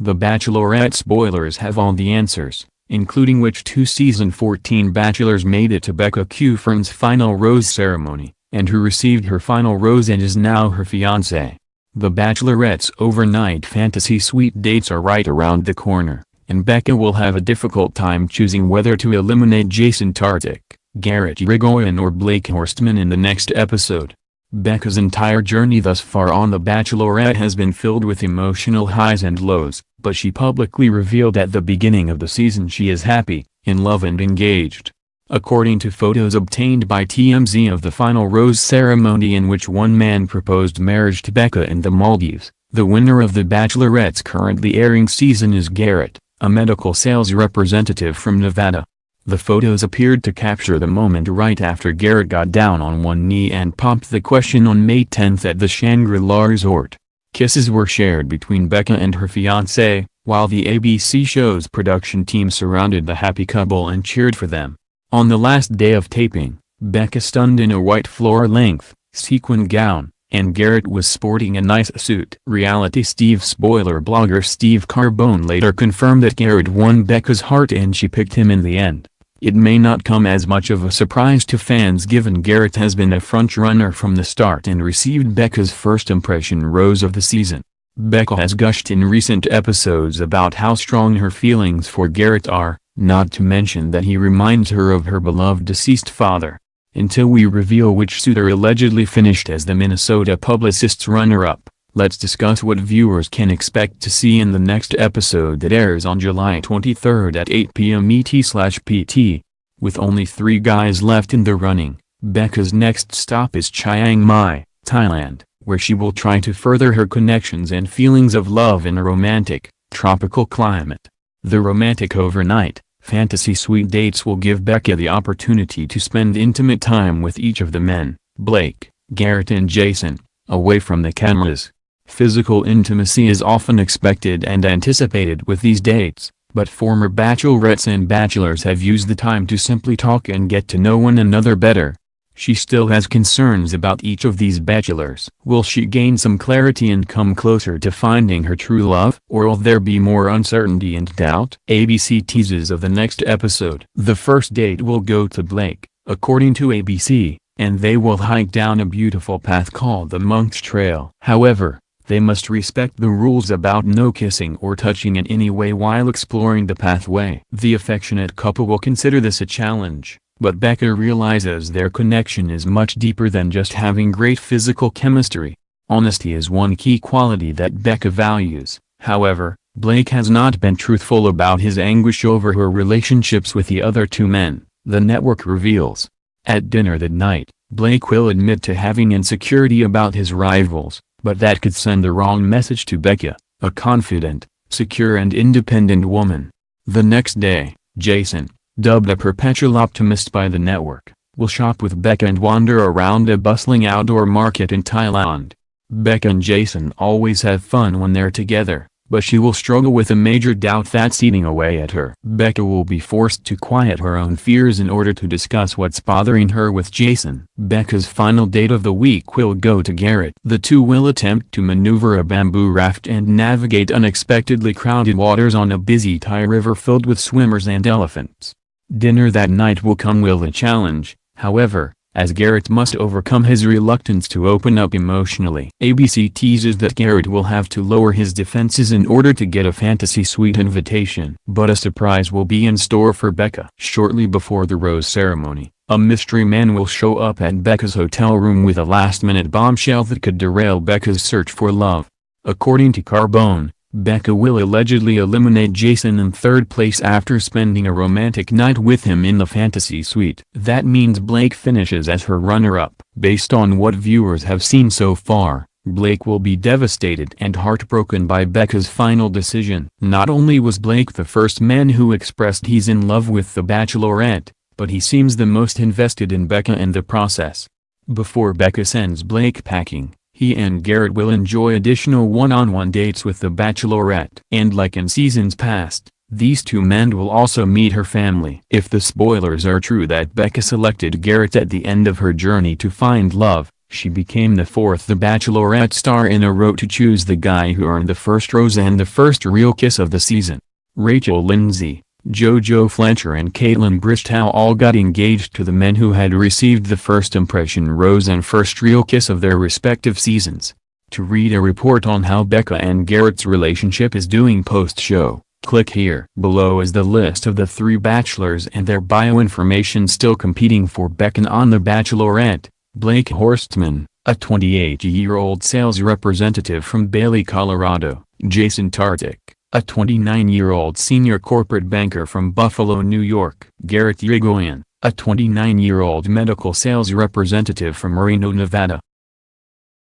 The Bachelorette spoilers have all the answers, including which two season 14 bachelors made it to Becca Kufrin's final rose ceremony, and who received her final rose and is now her fiance. The Bachelorette's overnight fantasy suite dates are right around the corner, and Becca will have a difficult time choosing whether to eliminate Jason Tartick, Garrett Irigoyen or Blake Horstmann in the next episode. Becca's entire journey thus far on The Bachelorette has been filled with emotional highs and lows, but she publicly revealed at the beginning of the season she is happy, in love and engaged. According to photos obtained by TMZ of the final rose ceremony in which one man proposed marriage to Becca in the Maldives, the winner of The Bachelorette's currently airing season is Garrett, a medical sales representative from Nevada. The photos appeared to capture the moment right after Garrett got down on one knee and popped the question on May 10 at the Shangri-La Resort. Kisses were shared between Becca and her fiancé, while the ABC show's production team surrounded the happy couple and cheered for them. On the last day of taping, Becca stunned in a white floor-length, sequin gown, and Garrett was sporting a nice suit. Reality Steve spoiler blogger Steve Carbone later confirmed that Garrett won Becca's heart and she picked him in the end. It may not come as much of a surprise to fans given Garrett has been a front-runner from the start and received Becca's first impression rose of the season. Becca has gushed in recent episodes about how strong her feelings for Garrett are, not to mention that he reminds her of her beloved deceased father. Until we reveal which suitor allegedly finished as the Minnesota Publicist's runner-up, let's discuss what viewers can expect to see in the next episode that airs on July 23 at 8 p.m. ET/PT. With only 3 guys left in the running, Becca's next stop is Chiang Mai, Thailand, where she will try to further her connections and feelings of love in a romantic, tropical climate. The romantic overnight, fantasy suite dates will give Becca the opportunity to spend intimate time with each of the men, Blake, Garrett and Jason, away from the cameras. Physical intimacy is often expected and anticipated with these dates, but former bachelorettes and bachelors have used the time to simply talk and get to know one another better. She still has concerns about each of these bachelors. Will she gain some clarity and come closer to finding her true love? Or will there be more uncertainty and doubt? ABC teases of the next episode. The first date will go to Blake, according to ABC, and they will hike down a beautiful path called the Monk's Trail. However, they must respect the rules about no kissing or touching in any way while exploring the pathway. The affectionate couple will consider this a challenge, but Becca realizes their connection is much deeper than just having great physical chemistry. Honesty is one key quality that Becca values. However, Blake has not been truthful about his anguish over her relationships with the other 2 men, the network reveals. At dinner that night, Blake will admit to having insecurity about his rivals, but that could send the wrong message to Becca, a confident, secure and independent woman. The next day, Jason, dubbed a perpetual optimist by the network, will shop with Becca and wander around a bustling outdoor market in Thailand. Becca and Jason always have fun when they're together, but she will struggle with a major doubt that's eating away at her. Becca will be forced to quiet her own fears in order to discuss what's bothering her with Jason. Becca's final date of the week will go to Garrett. The two will attempt to maneuver a bamboo raft and navigate unexpectedly crowded waters on a busy Thai river filled with swimmers and elephants. Dinner that night will come with a challenge, however, as Garrett must overcome his reluctance to open up emotionally. ABC teases that Garrett will have to lower his defenses in order to get a fantasy suite invitation. But a surprise will be in store for Becca. Shortly before the rose ceremony, a mystery man will show up at Becca's hotel room with a last-minute bombshell that could derail Becca's search for love. According to Carbone, Becca will allegedly eliminate Jason in 3rd place after spending a romantic night with him in the fantasy suite. That means Blake finishes as her runner-up. Based on what viewers have seen so far, Blake will be devastated and heartbroken by Becca's final decision. Not only was Blake the first man who expressed he's in love with the Bachelorette, but he seems the most invested in Becca and the process. Before Becca sends Blake packing, he and Garrett will enjoy additional one-on-one dates with the Bachelorette. And like in seasons past, these 2 men will also meet her family. If the spoilers are true that Becca selected Garrett at the end of her journey to find love, She became the fourth The Bachelorette star in a row to choose the guy who earned the first rose and the first real kiss of the season. Rachel Lindsay, JoJo Fletcher and Caitlin Bristow all got engaged to the men who had received the first impression rose and first real kiss of their respective seasons. To read a report on how Becca and Garrett's relationship is doing post-show, click here. Below is the list of the 3 bachelors and their bio information still competing for Becca on The Bachelorette. Blake Horstman, a 28-year-old sales representative from Bailey, Colorado. Jason Tartick, a 29-year-old senior corporate banker from Buffalo, New York. Garrett Irigoyen, a 29-year-old medical sales representative from Reno, Nevada.